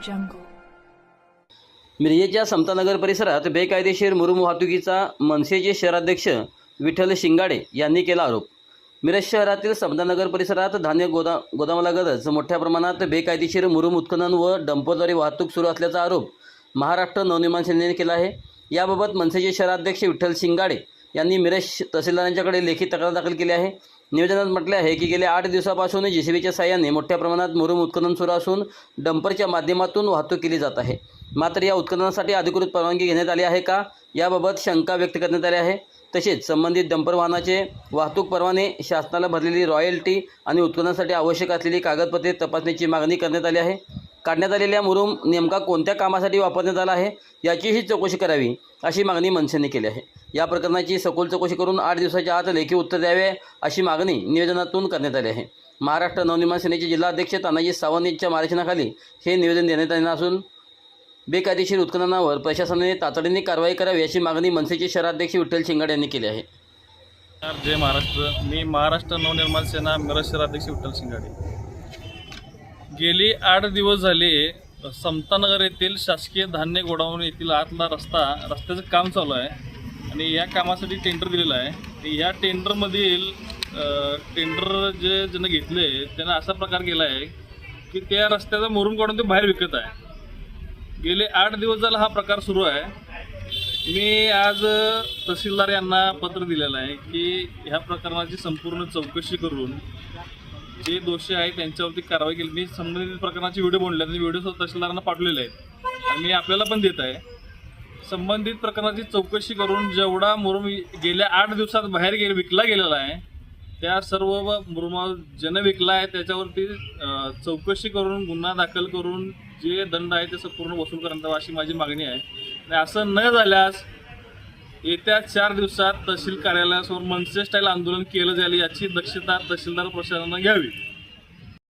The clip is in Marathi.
jungle. मिरजेच्या समतानगर परिसरात बेकायदेशीर मुरुम वाहतुकीचा मनसेचे शहराध्यक्ष विठ्ठल शिंगाडे यांनी केला आरोप। मिरज शहरातील समतानगर परिसरात धान्य गोदामालगतच मोठ्या प्रमाणात बेकायदेशीर मुरुम उत्खनन व डंपरद्वारे वाहतूक सुरू असल्याचा आरोप महाराष्ट्र नवनिर्माण सेनेने केला आहे। याबाबत मनसेचे शहराध्यक्ष विठ्ठल शिंगाडे यांनी मिरज तहसीलदारांच्याकडे लेखी तक्रार दाखल केली आहे। निवेदनात म्हटले आहे की गेल्या 8 दिवसापासून जेसीबीच्या साहाय्याने मोठ्या प्रमाणात मुरुम उत्खनन सुरू असून डंपरच्या माध्यमातून वाहतूक केली जात आहे। मात्र या उत्खननासाठी अधिकृत परवानगी घेण्यात आली आहे का याबाबत शंका व्यक्त करण्यात आली आहे। तसेच संबंधित डंपर वाहनाचे वाहतूक परवाने, शासनाला भरलेली रॉयल्टी आणि उत्खननासाठी आवश्यक असलेली कागदपत्रे तपासण्याची मागणी करण्यात आली आहे। काढण्यात आलेल्या मुरुम नेमका कोणत्या कामासाठी वापरण्यात आला आहे याचीही चौकशी करावी अशी मागणी मनसेने केली आहे। या प्रकरणाची सखोल चौकशी करून 8 दिवसाच्या आत लेखी उत्तर द्यावे अशी मागणी निवेदनातून करण्यात आली आहे। महाराष्ट्र नवनिर्माण सेनेचे जिल्हाध्यक्ष तानाजी सावंत यांच्या मार्गदर्शनाखाली हे निवेदन देण्यात आले असून बेकायदेशीर उत्खननावर प्रशासनाने तातडीने कारवाई करावी अशी मागणी मनसेचे शहराध्यक्ष विठ्ठल शिंगाडे यांनी केली आहे। जय महाराष्ट्र। मी महाराष्ट्र नवनिर्माण सेना मिरज शहराध्यक्ष विठ्ठल शिंगाडे। गेली 8 दिवस झाले समतानगर येथील शासकीय धान्य गोडाऊन येथील आतला रस्त्याचं काम चालू आहे आणि या कामासाठी टेंडर दिलेलं आहे। या टेंडरमधील टेंडर ज्यानं घेतले त्यानं असा प्रकार केला आहे की त्या रस्त्याचा मुरुम काढून ते बाहेर विकत आहे। गेले 8 दिवस झाला हा प्रकार सुरू आहे। मी आज तहसीलदार यांना पत्र दिलेलं आहे की ह्या प्रकरणाची संपूर्ण चौकशी करून जे दोषी आहेत त्यांच्यावरती कारवाई केली। मी संबंधित प्रकरणाचे व्हिडिओ बनवले आणि व्हिडिओ तहसीलदारांना पाठवलेले आहेत आणि मी आपल्याला पण देत आहे। संबंधित प्रकरणाची चौकशी करून जेवढा मुरुम गेल्या 8 दिवसात बाहेर विकला गेलेला आहे त्या सर्व मुरुम ज्यानं विकला आहे त्याच्यावरती चौकशी करून गुन्हा दाखल करून जे दंड आहे ते पूर्ण वसूल करण्यात यावा अशी माझी मागणी आहे। आणि असं न झाल्यास येत्या 4 दिवसात तहसील कार्यालयासमोर मनसे स्टाईल आंदोलन केलं जाईल याची दक्षता तहसीलदार प्रशासनानं घ्यावी।